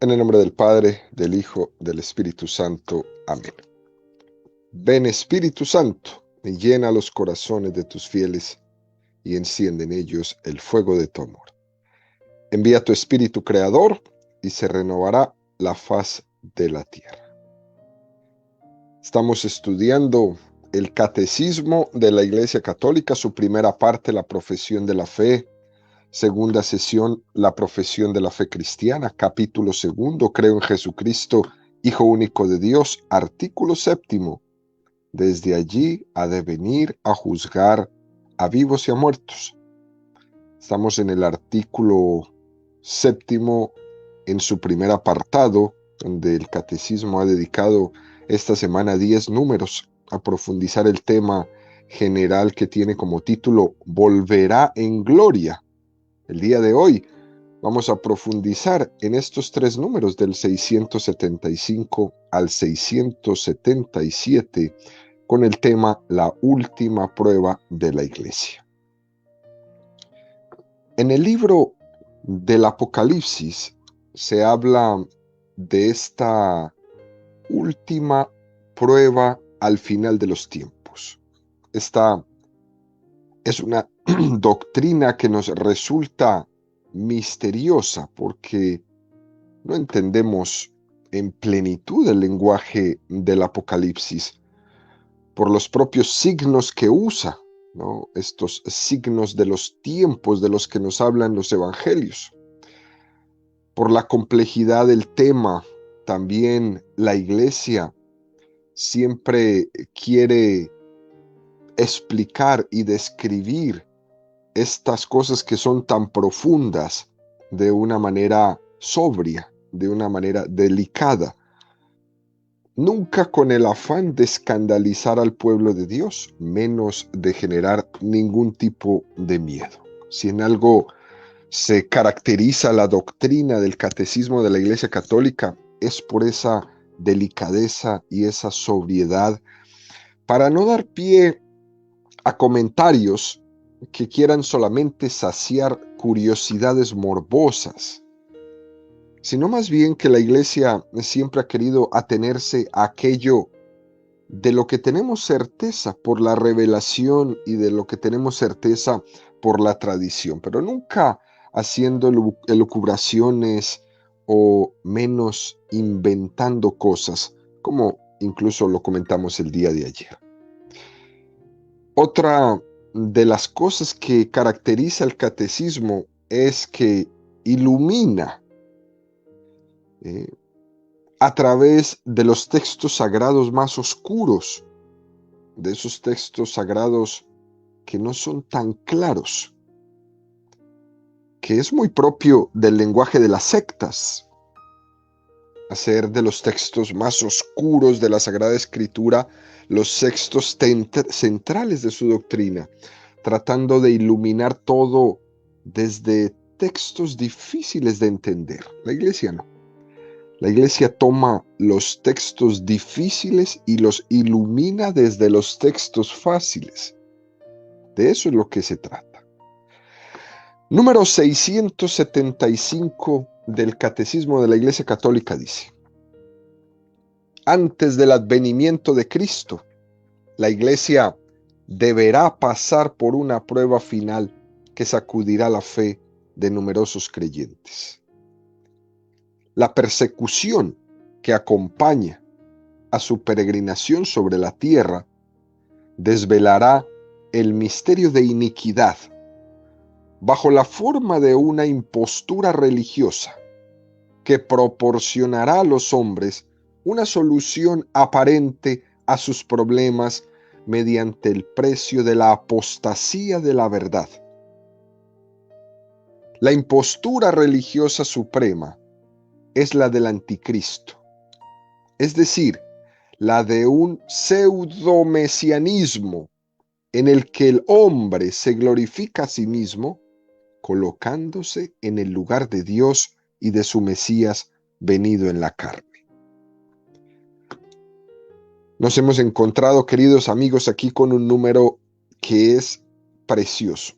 En el nombre del Padre, del Hijo, del Espíritu Santo. Amén. Ven, Espíritu Santo, y llena los corazones de tus fieles y enciende en ellos el fuego de tu amor. Envía tu Espíritu Creador y se renovará la faz de la tierra. Estamos estudiando el Catecismo de la Iglesia Católica, su primera parte, la profesión de la fe. Segunda sesión, la profesión de la fe cristiana. Capítulo segundo, creo en Jesucristo, Hijo único de Dios. Artículo séptimo, desde allí ha de venir a juzgar a vivos y a muertos. Estamos en el artículo séptimo, en su primer apartado, donde el Catecismo ha dedicado esta semana 10 números a profundizar el tema general que tiene como título Volverá en gloria. El día de hoy vamos a profundizar en estos 3 números, del 675 al 677, con el tema La última prueba de la Iglesia. En el libro del Apocalipsis se habla de esta última prueba al final de los tiempos. Esta es una doctrina que nos resulta misteriosa porque no entendemos en plenitud el lenguaje del Apocalipsis por los propios signos que usa, ¿no? Estos signos de los tiempos de los que nos hablan los evangelios. Por la complejidad del tema, también la Iglesia siempre quiere explicar y describir estas cosas que son tan profundas de una manera sobria, de una manera delicada, nunca con el afán de escandalizar al pueblo de Dios, menos de generar ningún tipo de miedo. Si en algo se caracteriza la doctrina del Catecismo de la Iglesia Católica, es por esa delicadeza y esa sobriedad, para no dar pie a comentarios que quieran solamente saciar curiosidades morbosas, sino más bien que la Iglesia siempre ha querido atenerse a aquello de lo que tenemos certeza por la revelación y de lo que tenemos certeza por la tradición, pero nunca haciendo elucubraciones o menos inventando cosas, como incluso lo comentamos el día de ayer. Otra de las cosas que caracteriza el catecismo es que ilumina a través de los textos sagrados más oscuros, de esos textos sagrados que no son tan claros, que es muy propio del lenguaje de las sectas, hacer de los textos más oscuros de la Sagrada Escritura los textos centrales de su doctrina, tratando de iluminar todo desde textos difíciles de entender. La Iglesia no. La Iglesia toma los textos difíciles y los ilumina desde los textos fáciles. De eso es lo que se trata. Número 675 del Catecismo de la Iglesia Católica dice: antes del advenimiento de Cristo, la Iglesia deberá pasar por una prueba final que sacudirá la fe de numerosos creyentes. La persecución que acompaña a su peregrinación sobre la tierra desvelará el misterio de iniquidad bajo la forma de una impostura religiosa que proporcionará a los hombres una solución aparente a sus problemas mediante el precio de la apostasía de la verdad. La impostura religiosa suprema es la del anticristo, es decir, la de un pseudo-mesianismo en el que el hombre se glorifica a sí mismo, colocándose en el lugar de Dios y de su Mesías venido en la carne. Nos hemos encontrado, queridos amigos, aquí con un número que es precioso,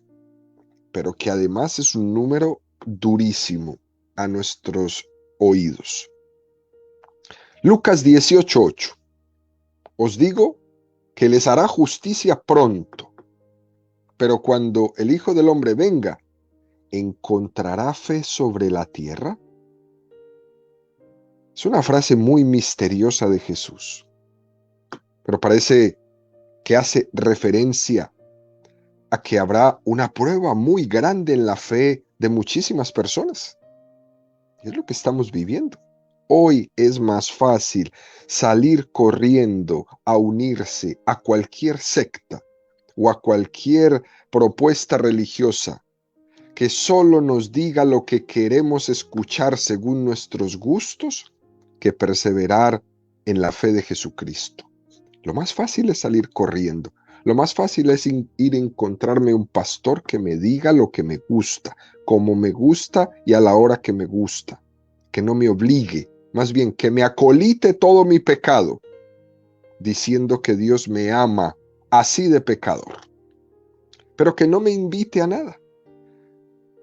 pero que además es un número durísimo a nuestros oídos. Lucas 18:8. Os digo que les hará justicia pronto, pero cuando el Hijo del Hombre venga, ¿encontrará fe sobre la tierra? Es una frase muy misteriosa de Jesús, pero parece que hace referencia a que habrá una prueba muy grande en la fe de muchísimas personas. Y es lo que estamos viviendo. Hoy es más fácil salir corriendo a unirse a cualquier secta o a cualquier propuesta religiosa que solo nos diga lo que queremos escuchar según nuestros gustos, que perseverar en la fe de Jesucristo. Lo más fácil es salir corriendo. Lo más fácil es ir a encontrarme un pastor que me diga lo que me gusta, como me gusta y a la hora que me gusta. Que no me obligue, más bien que me acolite todo mi pecado, diciendo que Dios me ama así de pecador. Pero que no me invite a nada.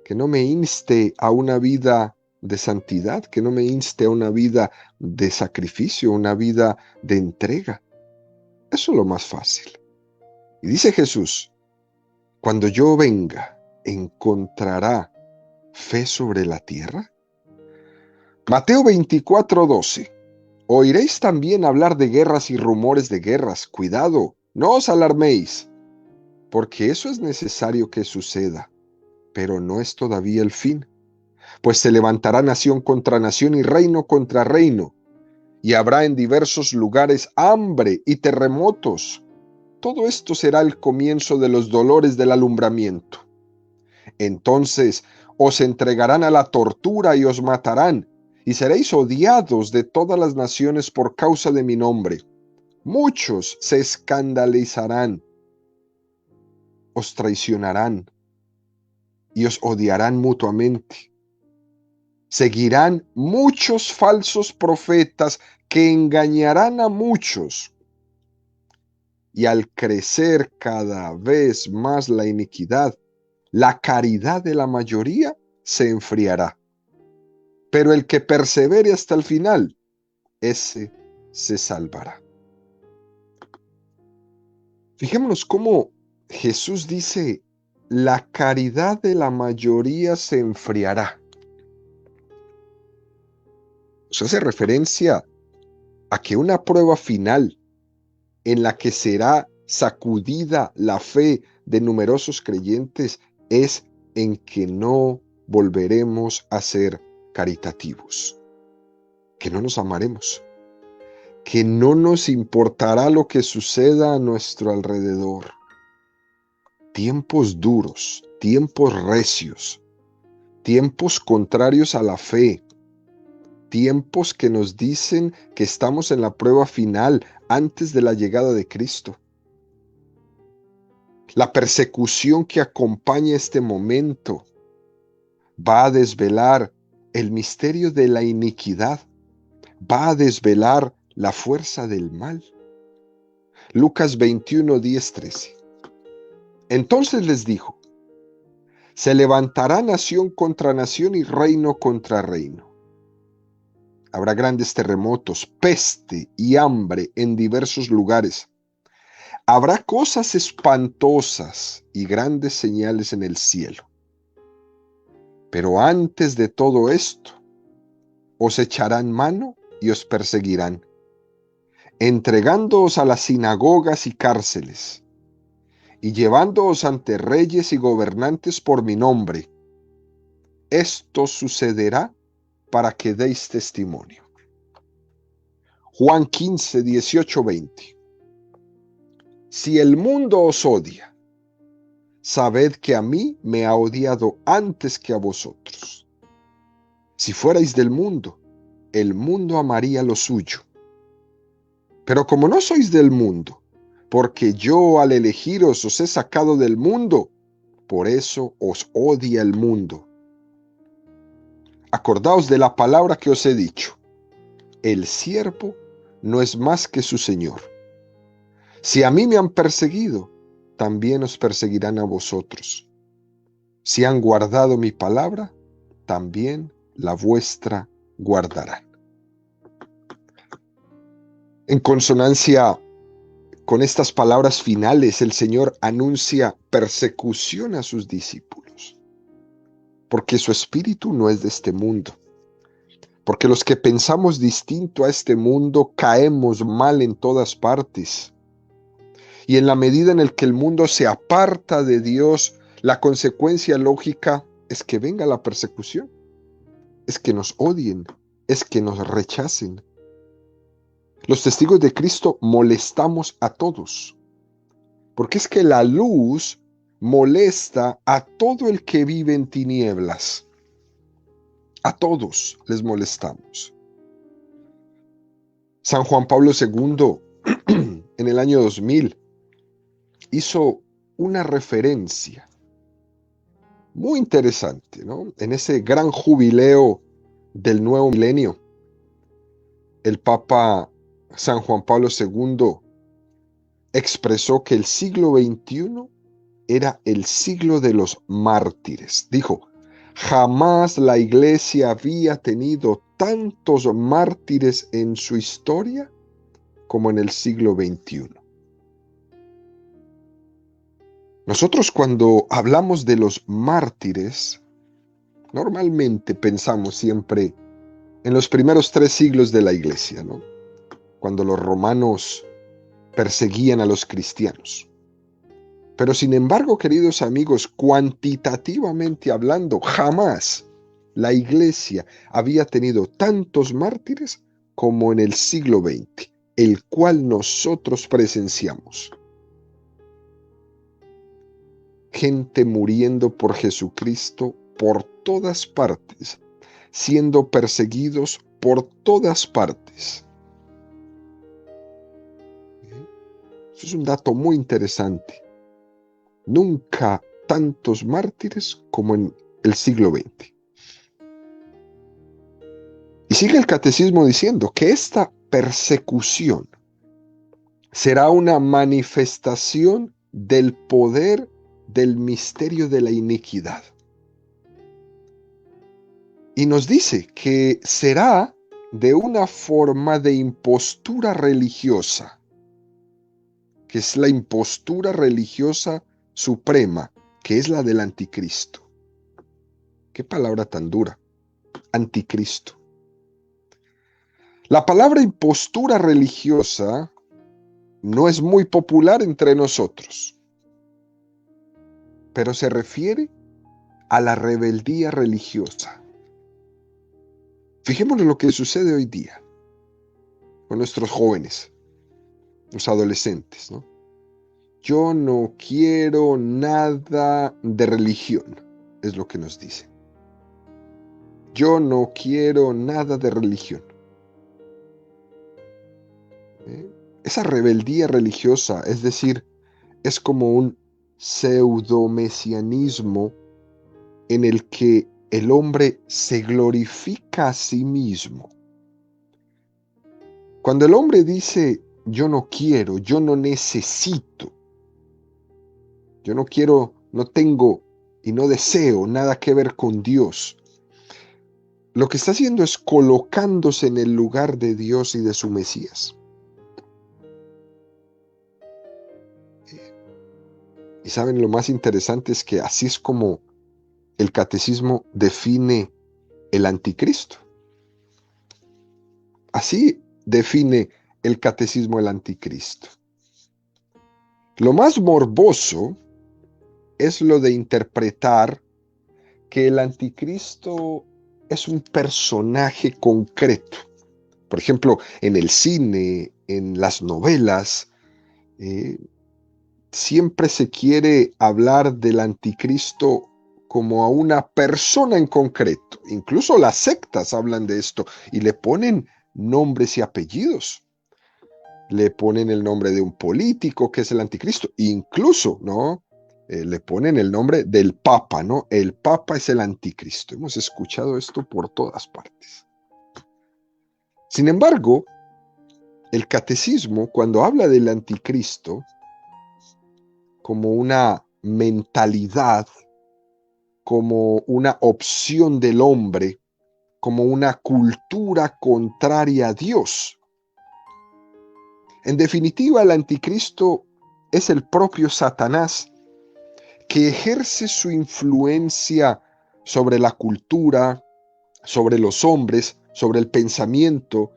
Que no me inste a una vida de santidad, que no me inste a una vida de sacrificio, una vida de entrega. Eso es lo más fácil. Y dice Jesús, cuando yo venga, ¿encontrará fe sobre la tierra? Mateo 24:12. Oiréis también hablar de guerras y rumores de guerras. Cuidado, no os alarméis, porque eso es necesario que suceda, pero no es todavía el fin. Pues se levantará nación contra nación y reino contra reino, y habrá en diversos lugares hambre y terremotos. Todo esto será el comienzo de los dolores del alumbramiento. Entonces os entregarán a la tortura y os matarán, y seréis odiados de todas las naciones por causa de mi nombre. Muchos se escandalizarán, os traicionarán y os odiarán mutuamente. Seguirán muchos falsos profetas que engañarán a muchos. Y al crecer cada vez más la iniquidad, la caridad de la mayoría se enfriará. Pero el que persevere hasta el final, ese se salvará. Fijémonos cómo Jesús dice, la caridad de la mayoría se enfriará. Eso hace referencia a que una prueba final en la que será sacudida la fe de numerosos creyentes es en que no volveremos a ser caritativos, que no nos amaremos, que no nos importará lo que suceda a nuestro alrededor. Tiempos duros, tiempos recios, tiempos contrarios a la fe, tiempos que nos dicen que estamos en la prueba final antes de la llegada de Cristo. La persecución que acompaña este momento va a desvelar el misterio de la iniquidad, va a desvelar la fuerza del mal. Lucas 21:10-13. Entonces les dijo, se levantará nación contra nación y reino contra reino. Habrá grandes terremotos, peste y hambre en diversos lugares. Habrá cosas espantosas y grandes señales en el cielo. Pero antes de todo esto, os echarán mano y os perseguirán, entregándoos a las sinagogas y cárceles, y llevándoos ante reyes y gobernantes por mi nombre. Esto sucederá para que deis testimonio. Juan 15:18-20. Si el mundo os odia, sabed que a mí me ha odiado antes que a vosotros. Si fuerais del mundo, el mundo amaría lo suyo. Pero como no sois del mundo, porque yo al elegiros os he sacado del mundo, por eso os odia el mundo. Acordaos de la palabra que os he dicho. El siervo no es más que su Señor. Si a mí me han perseguido, también os perseguirán a vosotros. Si han guardado mi palabra, también la vuestra guardarán. En consonancia con estas palabras finales, el Señor anuncia persecución a sus discípulos, porque su espíritu no es de este mundo, porque los que pensamos distinto a este mundo caemos mal en todas partes. Y en la medida en el que el mundo se aparta de Dios, la consecuencia lógica es que venga la persecución, es que nos odien, es que nos rechacen. Los testigos de Cristo molestamos a todos, porque es que la luz molesta a todo el que vive en tinieblas. A todos les molestamos. San Juan Pablo II, en el año 2000, hizo una referencia muy interesante, ¿no? En ese gran jubileo del nuevo milenio, el Papa San Juan Pablo II expresó que el siglo XXI era el siglo de los mártires. Dijo, jamás la iglesia había tenido tantos mártires en su historia como en el siglo XXI. Nosotros cuando hablamos de los mártires, normalmente pensamos siempre en los primeros 3 siglos de la iglesia, ¿no? Cuando los romanos perseguían a los cristianos. Pero sin embargo, queridos amigos, cuantitativamente hablando, jamás la iglesia había tenido tantos mártires como en el siglo XX, el cual nosotros presenciamos. Gente muriendo por Jesucristo por todas partes, siendo perseguidos por todas partes. Eso es un dato muy interesante. Nunca tantos mártires como en el siglo XX. Y sigue el catecismo diciendo que esta persecución será una manifestación del poder del misterio de la iniquidad. Y nos dice que será de una forma de impostura religiosa, que es la impostura religiosa suprema, que es la del anticristo. Qué palabra tan dura, anticristo. La palabra impostura religiosa no es muy popular entre nosotros, pero se refiere a la rebeldía religiosa. Fijémonos en lo que sucede hoy día con nuestros jóvenes, los adolescentes, ¿no? Yo no quiero nada de religión, es lo que nos dicen. Yo no quiero nada de religión. Esa rebeldía religiosa, es decir, es como un pseudomesianismo en el que el hombre se glorifica a sí mismo. Cuando el hombre dice, yo no quiero, yo no necesito, yo no quiero, no tengo y no deseo nada que ver con Dios, lo que está haciendo es colocándose en el lugar de Dios y de su Mesías. Y saben, lo más interesante es que así es como el catecismo define el anticristo. Así define el catecismo el anticristo. Lo más morboso es lo de interpretar que el anticristo es un personaje concreto. Por ejemplo, en el cine, en las novelas, siempre se quiere hablar del anticristo como a una persona en concreto. Incluso las sectas hablan de esto y le ponen nombres y apellidos. Le ponen el nombre de un político que es el anticristo. Incluso, ¿no? Le ponen el nombre del Papa, ¿no? El Papa es el anticristo. Hemos escuchado esto por todas partes. Sin embargo, el catecismo, cuando habla del anticristo como una mentalidad, como una opción del hombre, como una cultura contraria a Dios. En definitiva, el anticristo es el propio Satanás que ejerce su influencia sobre la cultura, sobre los hombres, sobre el pensamiento,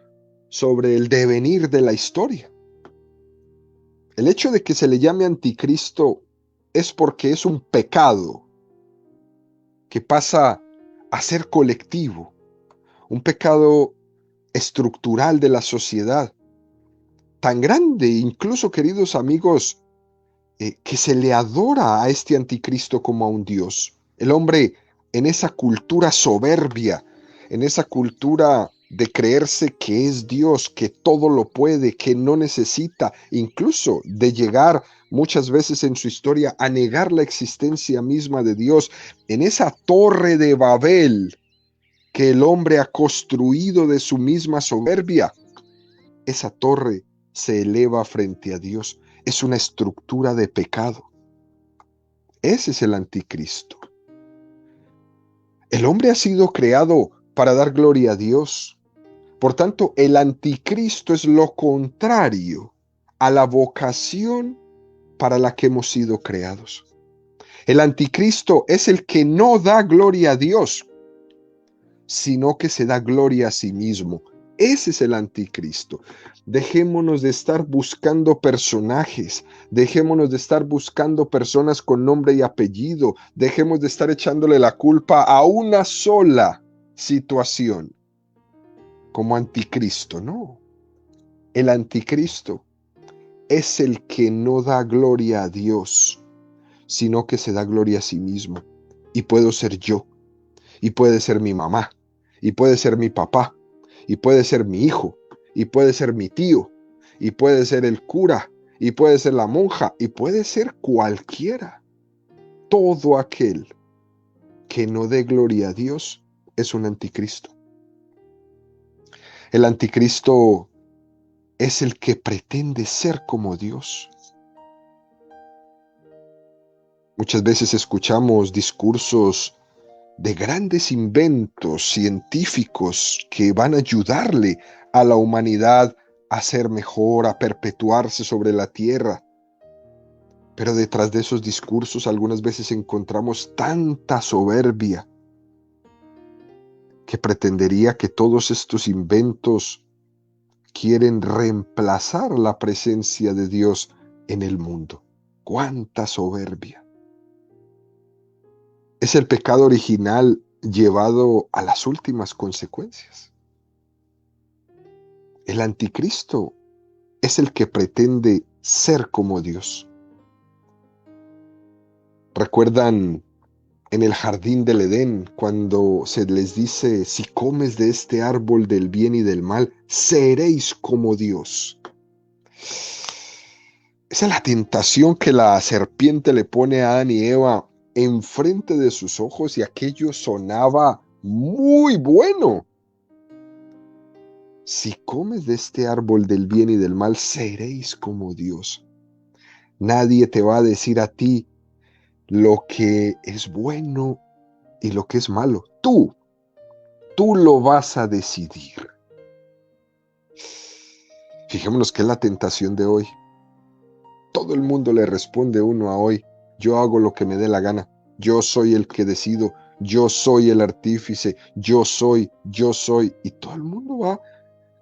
sobre el devenir de la historia. El hecho de que se le llame anticristo es porque es un pecado que pasa a ser colectivo, un pecado estructural de la sociedad, tan grande, incluso, queridos amigos, que se le adora a este anticristo como a un dios. El hombre, en esa cultura soberbia, en esa cultura de creerse que es Dios, que todo lo puede, que no necesita, incluso de llegar muchas veces en su historia a negar la existencia misma de Dios, en esa torre de Babel que el hombre ha construido de su misma soberbia, esa torre se eleva frente a Dios. Es una estructura de pecado. Ese es el anticristo. El hombre ha sido creado para dar gloria a Dios. Por tanto, el anticristo es lo contrario a la vocación para la que hemos sido creados. El anticristo es el que no da gloria a Dios, sino que se da gloria a sí mismo. Ese es el anticristo. Dejémonos de estar buscando personajes, dejémonos de estar buscando personas con nombre y apellido, dejemos de estar echándole la culpa a una sola situación como anticristo. No, el anticristo es el que no da gloria a Dios, sino que se da gloria a sí mismo. Y puedo ser yo, y puede ser mi mamá, y puede ser mi papá, y puede ser mi hijo, y puede ser mi tío, y puede ser el cura, y puede ser la monja, y puede ser cualquiera. Todo aquel que no dé gloria a Dios es un anticristo. El anticristo es el que pretende ser como Dios. Muchas veces escuchamos discursos de grandes inventos científicos que van a ayudarle a la humanidad a ser mejor, a perpetuarse sobre la tierra. Pero detrás de esos discursos algunas veces encontramos tanta soberbia que pretendería que todos estos inventos quieren reemplazar la presencia de Dios en el mundo. ¡Cuánta soberbia! Es el pecado original llevado a las últimas consecuencias. El anticristo es el que pretende ser como Dios. ¿Recuerdan en el jardín del Edén cuando se les dice: si comes de este árbol del bien y del mal, seréis como Dios? Esa es la tentación que la serpiente le pone a Adán y Eva enfrente de sus ojos, y aquello sonaba muy bueno. Si comes de este árbol del bien y del mal, seréis como Dios. Nadie te va a decir a ti lo que es bueno y lo que es malo. Tú lo vas a decidir. Fijémonos que es la tentación de hoy. Todo el mundo le responde uno a hoy: yo hago lo que me dé la gana. Yo soy el que decido. Yo soy el artífice. Yo soy. Y todo el mundo va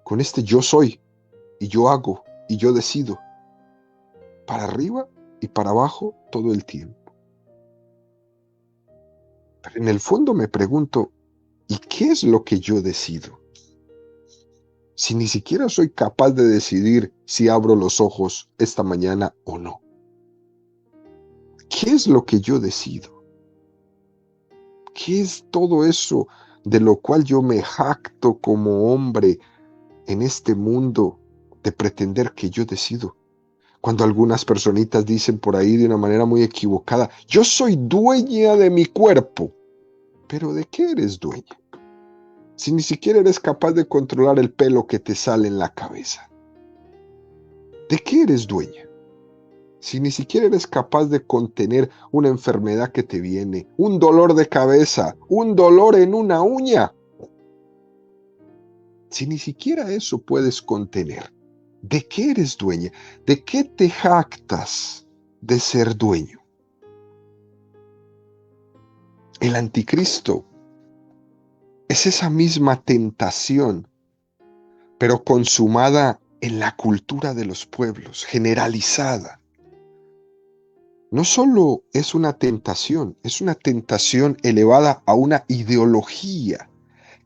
con este yo soy, y yo hago, y yo decido, para arriba y para abajo todo el tiempo. Pero en el fondo me pregunto, ¿y qué es lo que yo decido? Si ni siquiera soy capaz de decidir si abro los ojos esta mañana o no. ¿Qué es lo que yo decido? ¿Qué es todo eso de lo cual yo me jacto como hombre en este mundo de pretender que yo decido? Cuando algunas personitas dicen por ahí de una manera muy equivocada: yo soy dueña de mi cuerpo. ¿Pero de qué eres dueña? Si ni siquiera eres capaz de controlar el pelo que te sale en la cabeza. ¿De qué eres dueña? Si ni siquiera eres capaz de contener una enfermedad que te viene, un dolor de cabeza, un dolor en una uña. Si ni siquiera eso puedes contener, ¿de qué eres dueña? ¿De qué te jactas de ser dueño? El anticristo es esa misma tentación, pero consumada en la cultura de los pueblos, generalizada. No solo es una tentación elevada a una ideología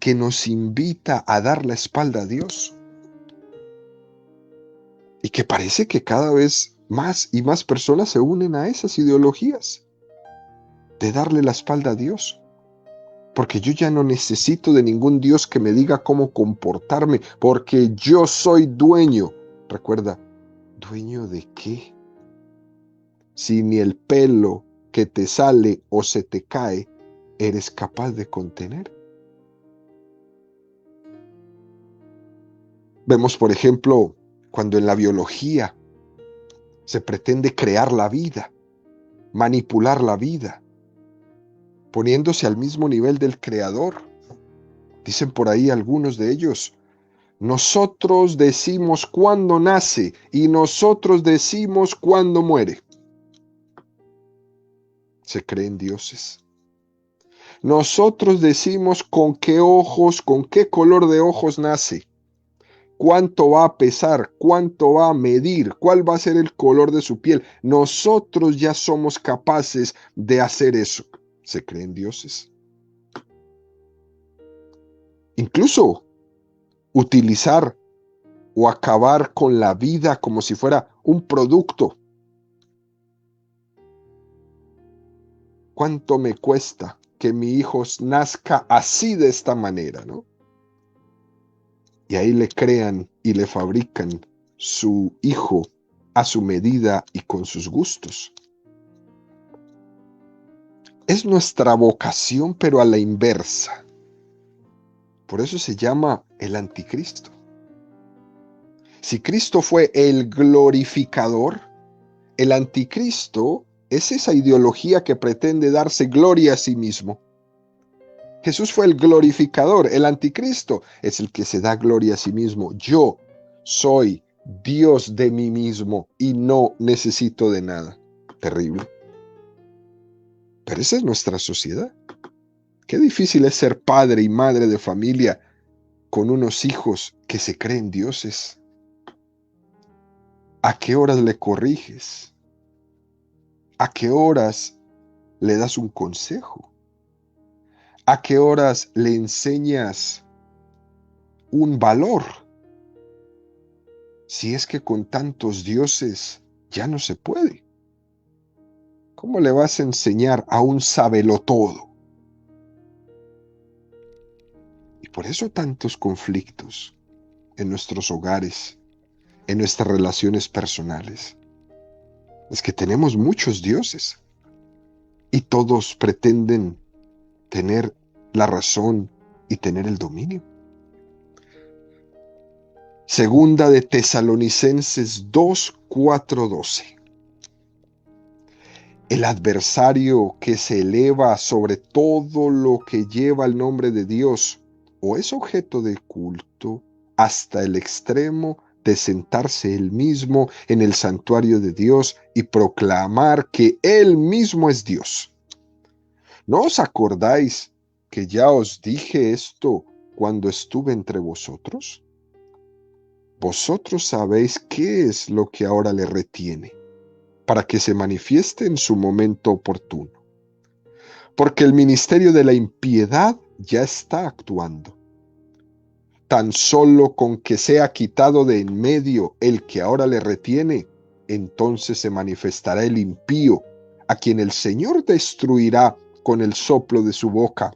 que nos invita a dar la espalda a Dios. Y que parece que cada vez más y más personas se unen a esas ideologías de darle la espalda a Dios. Porque yo ya no necesito de ningún Dios que me diga cómo comportarme, porque yo soy dueño. Recuerda, ¿dueño de qué? Si ni el pelo que te sale o se te cae eres capaz de contener. Vemos, por ejemplo, cuando en la biología se pretende crear la vida, manipular la vida, poniéndose al mismo nivel del creador. Dicen por ahí algunos de ellos, nosotros decimos cuándo nace y nosotros decimos cuándo muere. Se creen dioses. Nosotros decimos con qué ojos, con qué color de ojos nace, cuánto va a pesar, cuánto va a medir, cuál va a ser el color de su piel. Nosotros ya somos capaces de hacer eso. Se creen dioses. Incluso utilizar o acabar con la vida como si fuera un producto. ¿Cuánto me cuesta que mi hijo nazca así de esta manera, no? Y ahí le crean y le fabrican su hijo a su medida y con sus gustos. Es nuestra vocación, pero a la inversa. Por eso se llama el anticristo. Si Cristo fue el glorificador, el anticristo es esa ideología que pretende darse gloria a sí mismo. Jesús fue el glorificador, el anticristo es el que se da gloria a sí mismo. Yo soy Dios de mí mismo y no necesito de nada. Terrible. Pero esa es nuestra sociedad. Qué difícil es ser padre y madre de familia con unos hijos que se creen dioses. ¿A qué horas le corriges? ¿A qué horas le das un consejo? ¿A qué horas le enseñas un valor? Si es que con tantos dioses ya no se puede. ¿Cómo le vas a enseñar a un sabelotodo? Y por eso tantos conflictos en nuestros hogares, en nuestras relaciones personales. Es que tenemos muchos dioses y todos pretenden tener la razón y tener el dominio. Segunda de Tesalonicenses 2:4-12. El adversario que se eleva sobre todo lo que lleva el nombre de Dios o es objeto de culto hasta el extremo de sentarse él mismo en el santuario de Dios y proclamar que él mismo es Dios. ¿No os acordáis que ya os dije esto cuando estuve entre vosotros? Vosotros sabéis qué es lo que ahora le retiene, para que se manifieste en su momento oportuno. Porque el ministerio de la impiedad ya está actuando. Tan solo con que sea quitado de en medio el que ahora le retiene, entonces se manifestará el impío, a quien el Señor destruirá con el soplo de su boca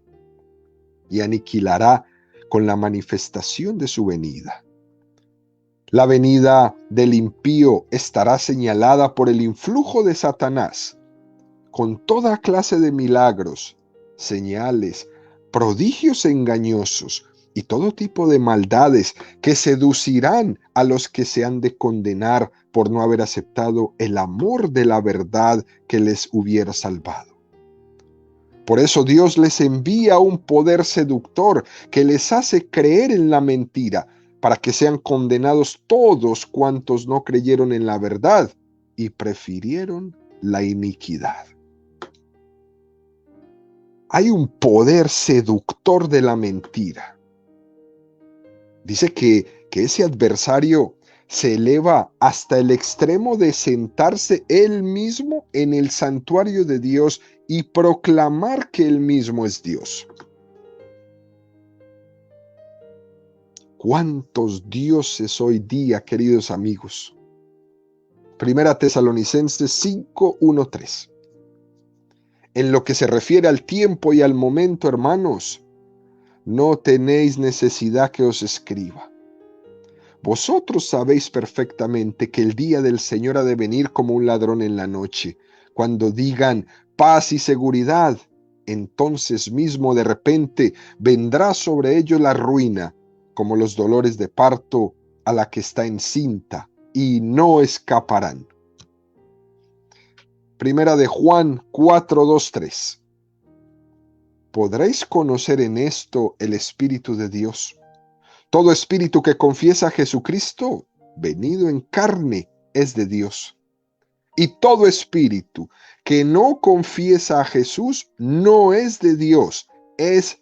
y aniquilará con la manifestación de su venida. La venida del impío estará señalada por el influjo de Satanás, con toda clase de milagros, señales, prodigios engañosos y todo tipo de maldades que seducirán a los que se han de condenar por no haber aceptado el amor de la verdad que les hubiera salvado. Por eso Dios les envía un poder seductor que les hace creer en la mentira, para que sean condenados todos cuantos no creyeron en la verdad y prefirieron la iniquidad. Hay un poder seductor de la mentira. Dice que ese adversario se eleva hasta el extremo de sentarse él mismo en el santuario de Dios y proclamar que él mismo es Dios. ¿Cuántos dioses hoy día, queridos amigos? Primera Tesalonicenses 5, 1, 3. En lo que se refiere al tiempo y al momento, hermanos, no tenéis necesidad que os escriba. Vosotros sabéis perfectamente que el día del Señor ha de venir como un ladrón en la noche. Cuando digan paz y seguridad, entonces mismo de repente vendrá sobre ellos la ruina, como los dolores de parto a la que está encinta, y no escaparán. Primera de Juan 4, 2, 3. ¿Podréis conocer en esto el Espíritu de Dios? Todo espíritu que confiesa a Jesucristo, venido en carne, es de Dios. Y todo espíritu que no confiesa a Jesús no es de Dios, es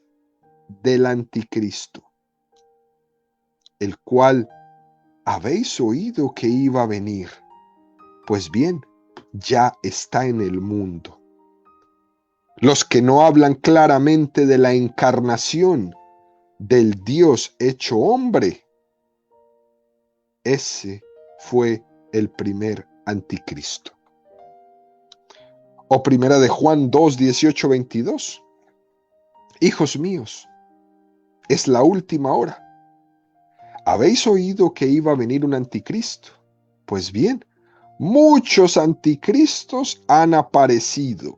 del anticristo, el cual habéis oído que iba a venir. Pues bien, ya está en el mundo. Los que no hablan claramente de la encarnación del Dios hecho hombre, ese fue el primer anticristo. O primera de Juan 2, 18, 22. Hijos míos, es la última hora. ¿Habéis oído que iba a venir un anticristo? Pues bien, muchos anticristos han aparecido,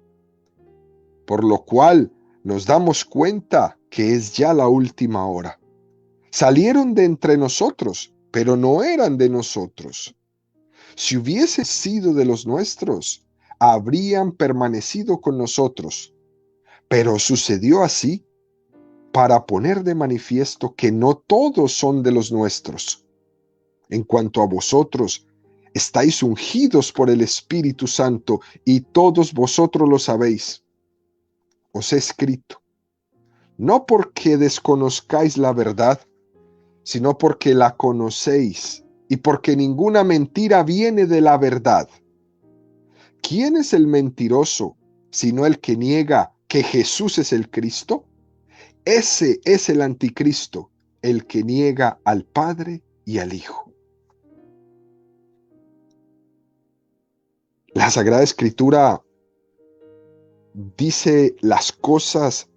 por lo cual nos damos cuenta que es ya la última hora. Salieron de entre nosotros, pero no eran de nosotros. Si hubiese sido de los nuestros, habrían permanecido con nosotros. Pero sucedió así para poner de manifiesto que no todos son de los nuestros. En cuanto a vosotros, estáis ungidos por el Espíritu Santo y todos vosotros lo sabéis. Os he escrito, no porque desconozcáis la verdad, sino porque la conocéis y porque ninguna mentira viene de la verdad. ¿Quién es el mentiroso sino el que niega que Jesús es el Cristo? Ese es el anticristo, el que niega al Padre y al Hijo. La Sagrada Escritura dice las cosas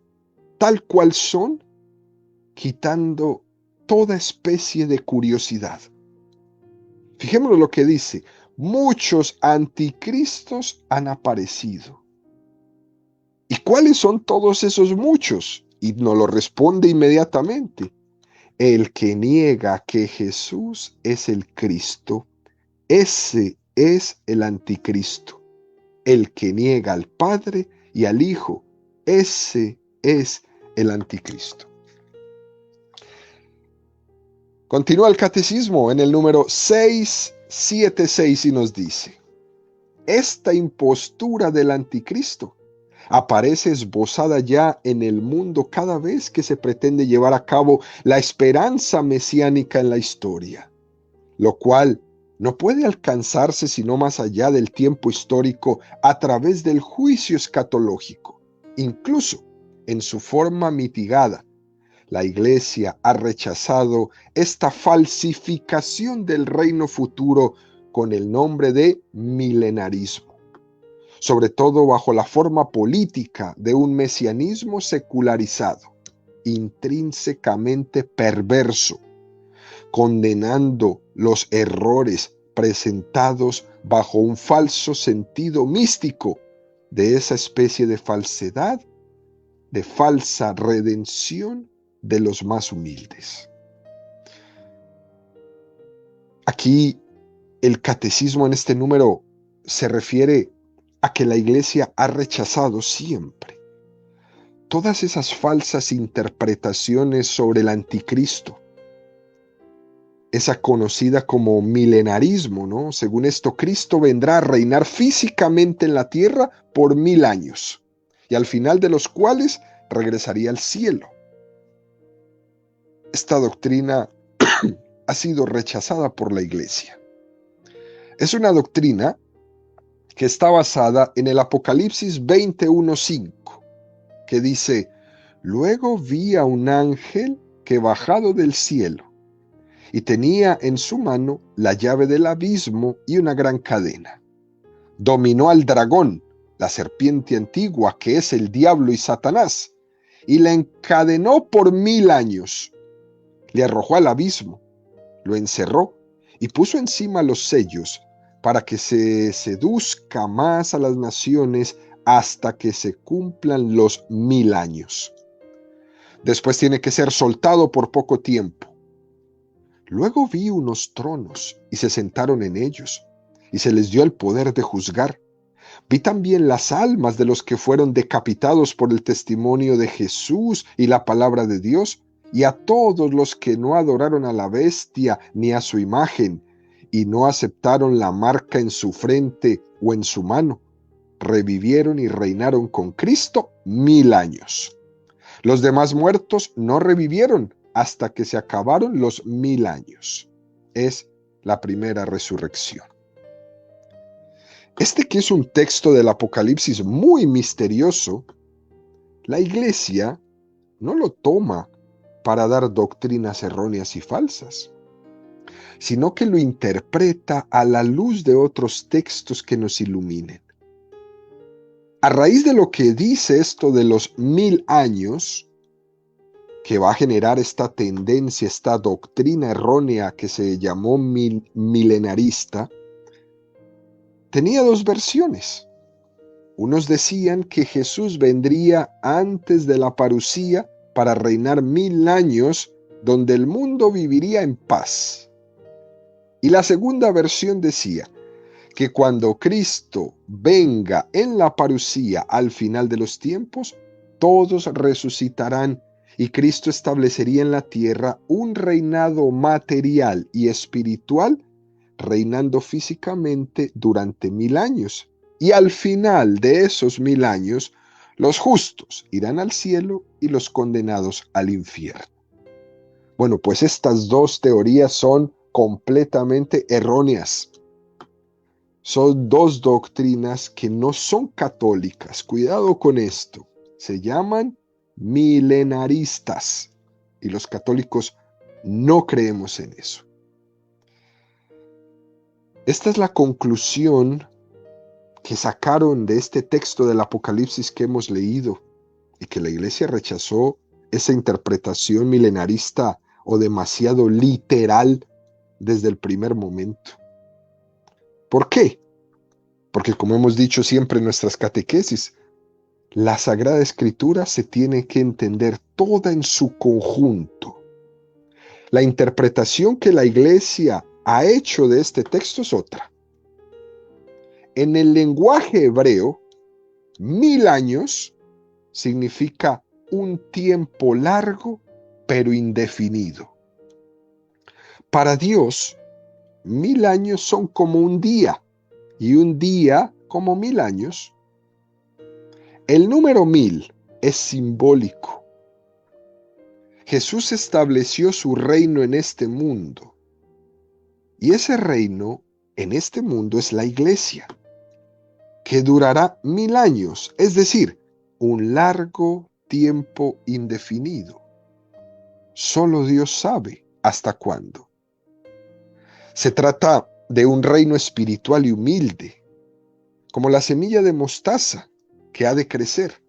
tal cual son, quitando toda especie de curiosidad. Fijémonos lo que dice: muchos anticristos han aparecido. ¿Y cuáles son todos esos muchos? Y nos lo responde inmediatamente: el que niega que Jesús es el Cristo, ese es el anticristo. El que niega al Padre y al Hijo, ese es el anticristo. Continúa el catecismo en el número 676 y nos dice: esta impostura del anticristo aparece esbozada ya en el mundo cada vez que se pretende llevar a cabo la esperanza mesiánica en la historia, lo cual no puede alcanzarse sino más allá del tiempo histórico a través del juicio escatológico. Incluso en su forma mitigada, la Iglesia ha rechazado esta falsificación del reino futuro con el nombre de milenarismo, sobre todo bajo la forma política de un mesianismo secularizado, intrínsecamente perverso, condenando los errores presentados bajo un falso sentido místico de esa especie de falsedad, de falsa redención de los más humildes. Aquí el catecismo en este número se refiere a que la Iglesia ha rechazado siempre todas esas falsas interpretaciones sobre el anticristo, esa conocida como milenarismo, ¿no? Según esto, Cristo vendrá a reinar físicamente en la tierra por 1000 años, y al final de los cuales regresaría al cielo. Esta doctrina ha sido rechazada por la Iglesia. Es una doctrina que está basada en el Apocalipsis 21:5, que dice: luego vi a un ángel que bajado del cielo, y tenía en su mano la llave del abismo y una gran cadena. Dominó al dragón, la serpiente antigua, que es el diablo y Satanás, y la encadenó por 1000 años. Le arrojó al abismo, lo encerró y puso encima los sellos para que se seduzca más a las naciones hasta que se cumplan los 1000 años. Después tiene que ser soltado por poco tiempo. Luego vi unos tronos y se sentaron en ellos, y se les dio el poder de juzgar. Vi también las almas de los que fueron decapitados por el testimonio de Jesús y la palabra de Dios, y a todos los que no adoraron a la bestia ni a su imagen, y no aceptaron la marca en su frente o en su mano. Revivieron y reinaron con Cristo 1000 años. Los demás muertos no revivieron hasta que se acabaron los 1000 años. Es la primera resurrección. Este, que es un texto del Apocalipsis muy misterioso, la Iglesia no lo toma para dar doctrinas erróneas y falsas, sino que lo interpreta a la luz de otros textos que nos iluminen. A raíz de lo que dice esto de los 1000 años, que va a generar esta tendencia, esta doctrina errónea que se llamó milenarista, tenía dos versiones. Unos decían que Jesús vendría antes de la parucía para reinar 1000 años, donde el mundo viviría en paz. Y la segunda versión decía que cuando Cristo venga en la parucía al final de los tiempos, todos resucitarán y Cristo establecería en la tierra un reinado material y espiritual, reinando físicamente durante 1000 años. Y al final de esos 1000 años, los justos irán al cielo y los condenados al infierno. Bueno, pues estas dos teorías son completamente erróneas. Son dos doctrinas que no son católicas. Cuidado con esto. Se llaman milenaristas. Y los católicos no creemos en eso. Esta es la conclusión que sacaron de este texto del Apocalipsis que hemos leído, y que la Iglesia rechazó esa interpretación milenarista o demasiado literal desde el primer momento. ¿Por qué? Porque, como hemos dicho siempre en nuestras catequesis, la Sagrada Escritura se tiene que entender toda en su conjunto. La interpretación que la Iglesia ha hecho de este texto es otra. En el lenguaje hebreo, 1000 años significa un tiempo largo pero indefinido. Para Dios, 1000 años son como un día, y un día como 1000 años. El número 1000 es simbólico. Jesús estableció su reino en este mundo, y ese reino en este mundo es la Iglesia, que durará 1000 años, es decir, un largo tiempo indefinido. Solo Dios sabe hasta cuándo. Se trata de un reino espiritual y humilde, como la semilla de mostaza que ha de crecer.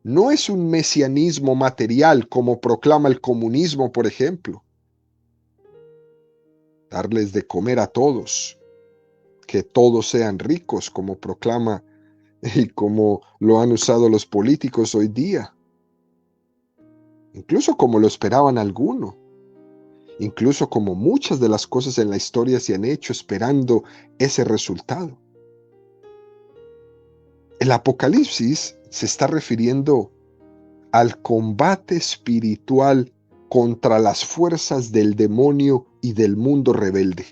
No es un mesianismo material como proclama el comunismo, por ejemplo. Darles de comer a todos, que todos sean ricos, como proclama y como lo han usado los políticos hoy día. Incluso como lo esperaban algunos. Incluso como muchas de las cosas en la historia se han hecho esperando ese resultado. El Apocalipsis se está refiriendo al combate espiritual contra las fuerzas del demonio y del mundo rebelde.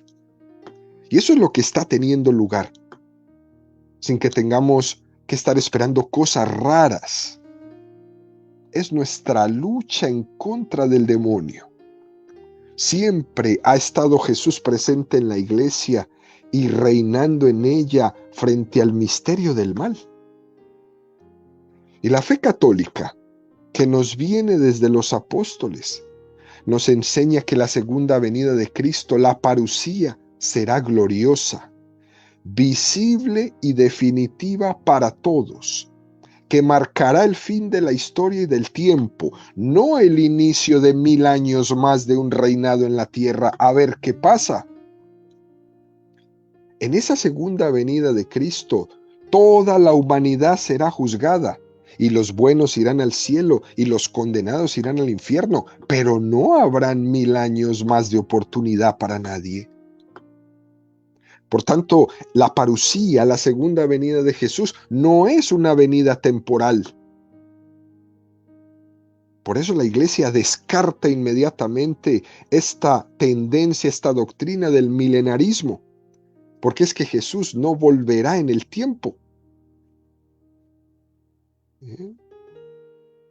Y eso es lo que está teniendo lugar, sin que tengamos que estar esperando cosas raras. Es nuestra lucha en contra del demonio. Siempre ha estado Jesús presente en la iglesia y reinando en ella frente al misterio del mal. Y la fe católica, que nos viene desde los apóstoles, nos enseña que la segunda venida de Cristo, la parusía, será gloriosa, visible y definitiva para todos, que marcará el fin de la historia y del tiempo, no el inicio de 1000 años más de un reinado en la tierra. A ver qué pasa. En esa segunda venida de Cristo, toda la humanidad será juzgada, y los buenos irán al cielo y los condenados irán al infierno, pero no habrán 1000 años más de oportunidad para nadie. Por tanto, la parusía, la segunda venida de Jesús, no es una venida temporal. Por eso la iglesia descarta inmediatamente esta tendencia, esta doctrina del milenarismo, porque es que Jesús no volverá en el tiempo.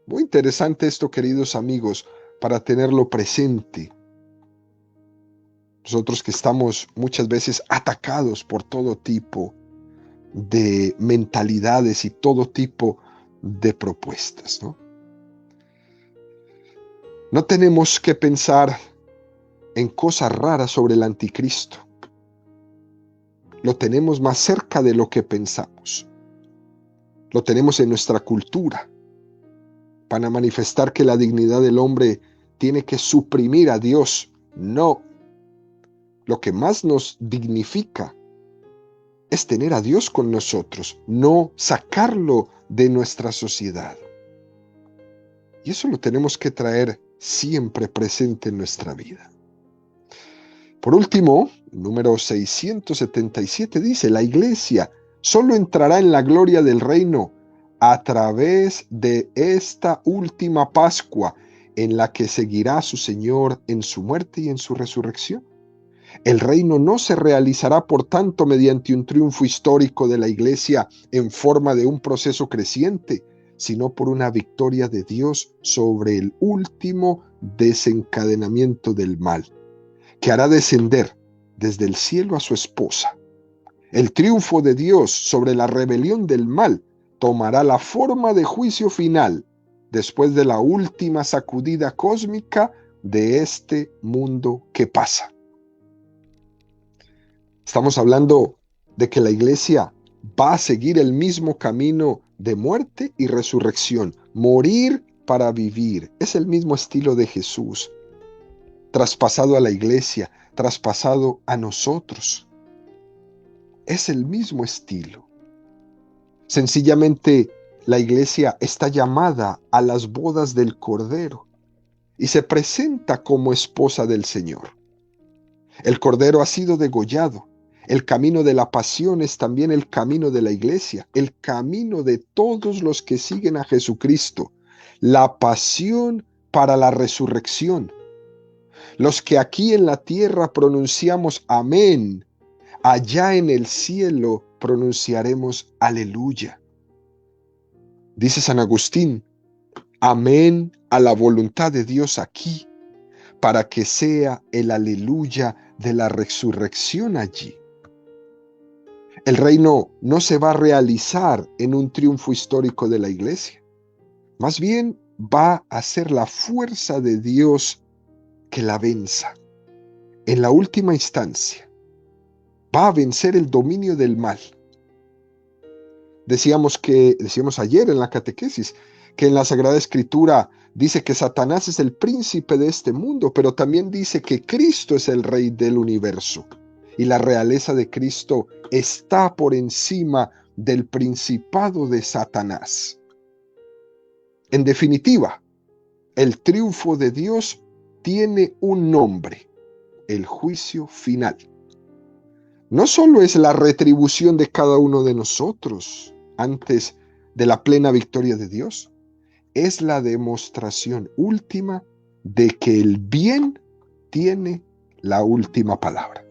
Muy interesante esto, queridos amigos, para tenerlo presente. Nosotros que estamos muchas veces atacados por todo tipo de mentalidades y todo tipo de propuestas, ¿no? No tenemos que pensar en cosas raras sobre el anticristo. Lo tenemos más cerca de lo que pensamos. Lo tenemos en nuestra cultura, para manifestar que la dignidad del hombre tiene que suprimir a Dios. No. Lo que más nos dignifica es tener a Dios con nosotros, no sacarlo de nuestra sociedad. Y eso lo tenemos que traer siempre presente en nuestra vida. Por último, el número 677 dice: la iglesia solo entrará en la gloria del reino a través de esta última Pascua, en la que seguirá a su Señor en su muerte y en su resurrección. El reino no se realizará, por tanto, mediante un triunfo histórico de la iglesia en forma de un proceso creciente, sino por una victoria de Dios sobre el último desencadenamiento del mal, que hará descender desde el cielo a su esposa. El triunfo de Dios sobre la rebelión del mal tomará la forma de juicio final después de la última sacudida cósmica de este mundo que pasa. Estamos hablando de que la iglesia va a seguir el mismo camino de muerte y resurrección, morir para vivir. Es el mismo estilo de Jesús, traspasado a la iglesia, traspasado a nosotros. Es el mismo estilo. Sencillamente, la iglesia está llamada a las bodas del Cordero y se presenta como esposa del Señor. El Cordero ha sido degollado. El camino de la pasión es también el camino de la iglesia, el camino de todos los que siguen a Jesucristo. La pasión para la resurrección. Los que aquí en la tierra pronunciamos amén, allá en el cielo pronunciaremos aleluya. Dice San Agustín: amén a la voluntad de Dios aquí, para que sea el aleluya de la resurrección allí. El reino no se va a realizar en un triunfo histórico de la iglesia. Más bien va a ser la fuerza de Dios que la venza. En la última instancia, va a vencer el dominio del mal. Decíamos ayer en la catequesis que en la Sagrada Escritura dice que Satanás es el príncipe de este mundo, pero también dice que Cristo es el rey del universo. Y la realeza de Cristo está por encima del principado de Satanás. En definitiva, el triunfo de Dios tiene un nombre: el juicio final. No solo es la retribución de cada uno de nosotros antes de la plena victoria de Dios, es la demostración última de que el bien tiene la última palabra.